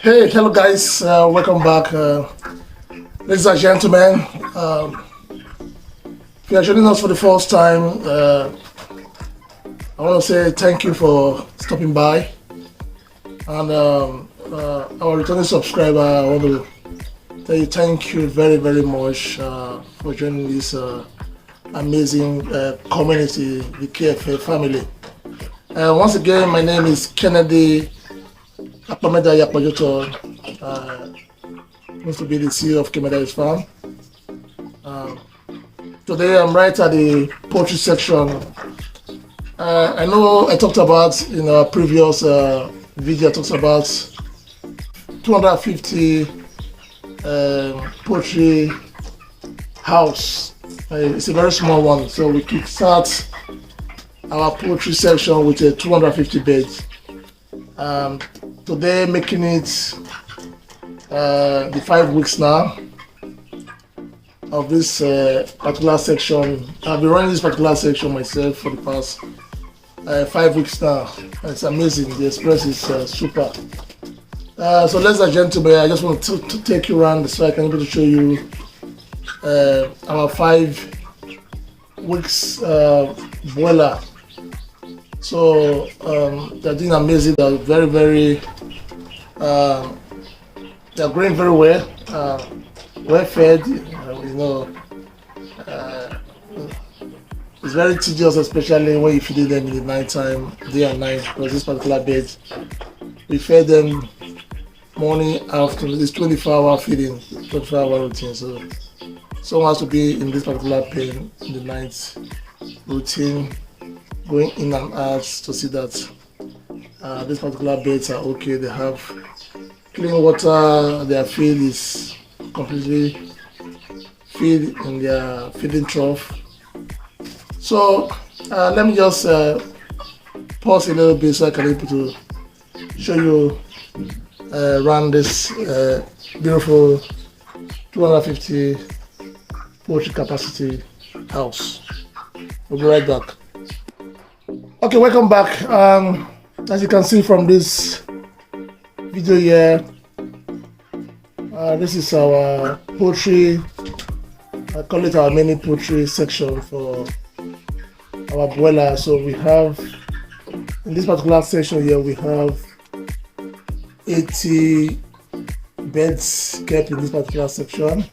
Hey, hello guys, welcome back. Ladies and gentlemen, if you are joining us for the first time, I want to say thank you for stopping by. And our returning subscriber, I want to tell you thank you very, very much for joining this amazing community, the KFA family. Once again, my name is Kennedy Apameda Yapajoto, used to be the CEO of Kemeda's Farm. Today I'm right at the poultry section. I know I talked about in our previous video, I talked about 250 poultry house. It's a very small one, so we kick start our poultry section with a 250 beds. Today making it the 5 weeks now of this particular section. I've been running this particular section myself for the past 5 weeks now. It's amazing. The express is super. So ladies and gentlemen, I just want to take you around so I can be able to show you our 5 weeks broiler. So they're doing amazing. They're very, very they're growing very well, well fed. It's very tedious, especially when you feed them in the night time, day and night. Because this particular bed, we fed them morning, afternoon. It's 24-hour feeding, 24-hour routine. So someone has to be in this particular pen in the night routine, going in and out to see that these particular beds are okay. They have clean water, their feed is completely filled in their feeding trough. So let me just pause a little bit so I can be able to show you around this beautiful 250 poultry capacity house. We'll be right back. Okay, welcome back. As you can see from this video here, this is our poultry. I call it our mini poultry section for our broiler. So we have, in this particular section here, we have 80 beds kept in this particular section.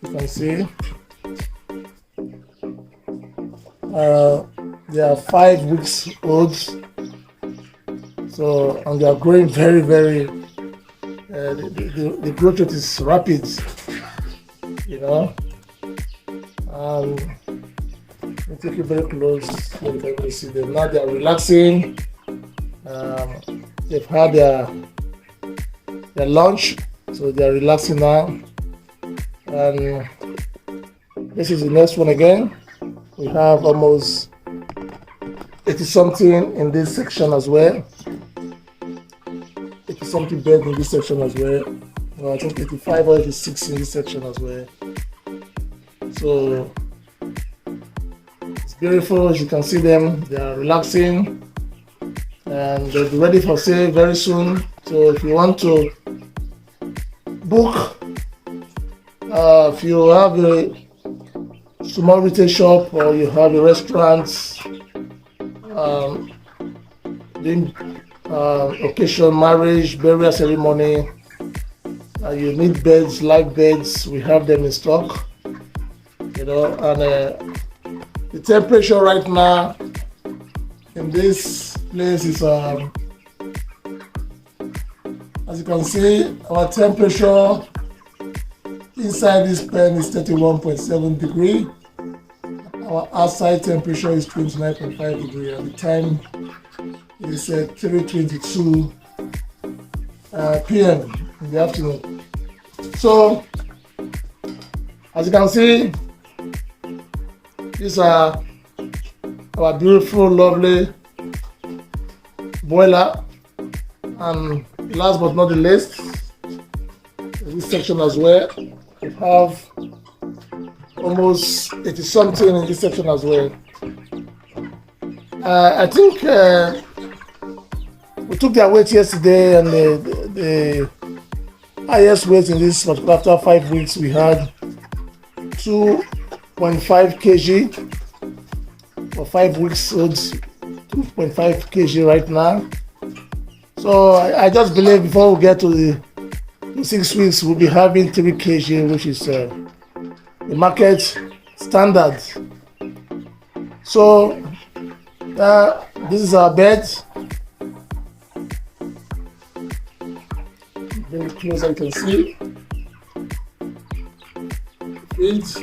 You can see they are 5 weeks old, so and they are growing very, very. The growth rate is rapid, Let me take you very close so you can really see them. Now they are relaxing. They've had their lunch, so they are relaxing now. And this is the next one again. We have almost 80 something in this section as well. 80 something bed in this section as well. I think 85 or 86 in this section as well. So it's beautiful. As you can see them, they are relaxing and they'll be ready for sale very soon. So if you want to book, if you have a small retail shop or you have a restaurant doing occasion, marriage, burial ceremony, you need beds, live beds, we have them in stock, and the temperature right now in this place is as you can see, our temperature inside this pen is 31.7 degree. Our outside temperature is 29.5 degree, and the time is 3:22 p.m. in the afternoon. So, as you can see, these are our beautiful, lovely broiler. And last but not the least, in this section as well, we have almost 80 something in this section as well. I think we took their weight yesterday, and the highest weight in this particular after 5 weeks we had 2.5 kg for 5 weeks old, 2.5 kg right now. So I just believe before we get to the 6 weeks, we'll be having 3 kg, which is the market standard. So this is our bed. Very close, I can see. Feeds.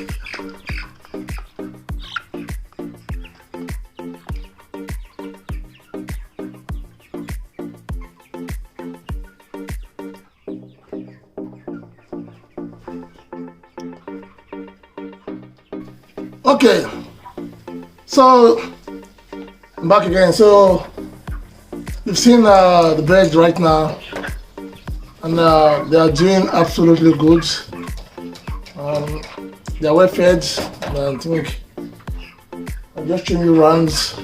Okay, so I'm back again. So you've seen the birds right now, and they are doing absolutely good. They are well fed, and I think I'm just showing you runs.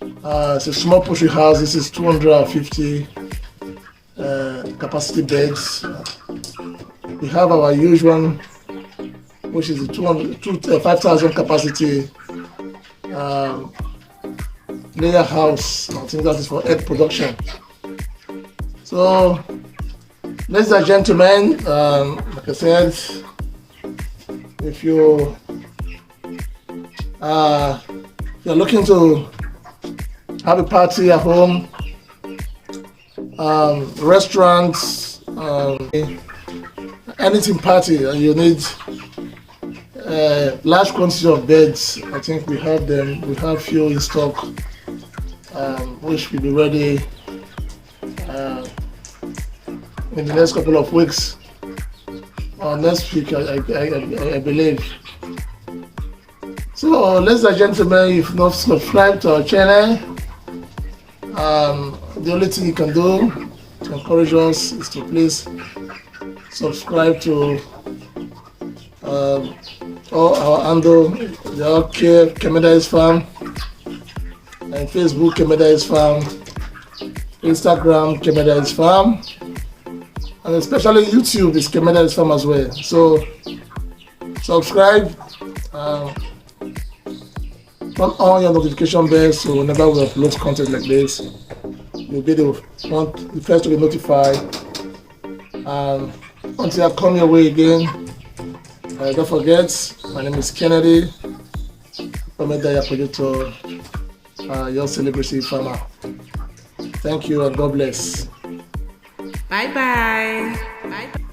It's a small poultry house. This is 250 capacity beds. We have our usual, which is the 5,000 capacity layer house. I think that is for egg production. So, ladies and gentlemen, like I said, if you're looking to have a party at home, restaurants, anything party, and you need large quantity of beds, I think we have them. We have few in stock, which will be ready in the next couple of weeks or next week, I believe. So, ladies and gentlemen, if you've not subscribed to our channel, the only thing you can do to encourage us is to please subscribe to all our handle, the OK Kemedai's Farm, and Facebook Kemedai's Farm, Instagram Kemedai's Farm, and especially YouTube is Kemedai's Farm as well. So subscribe, turn on your notification bell so whenever we upload content like this, you'll be the first to be notified. Until I come your way again, don't forget, my name is Kennedy, Kemedai producer, your celebrity farmer. Thank you and God bless. Bye bye. Bye bye.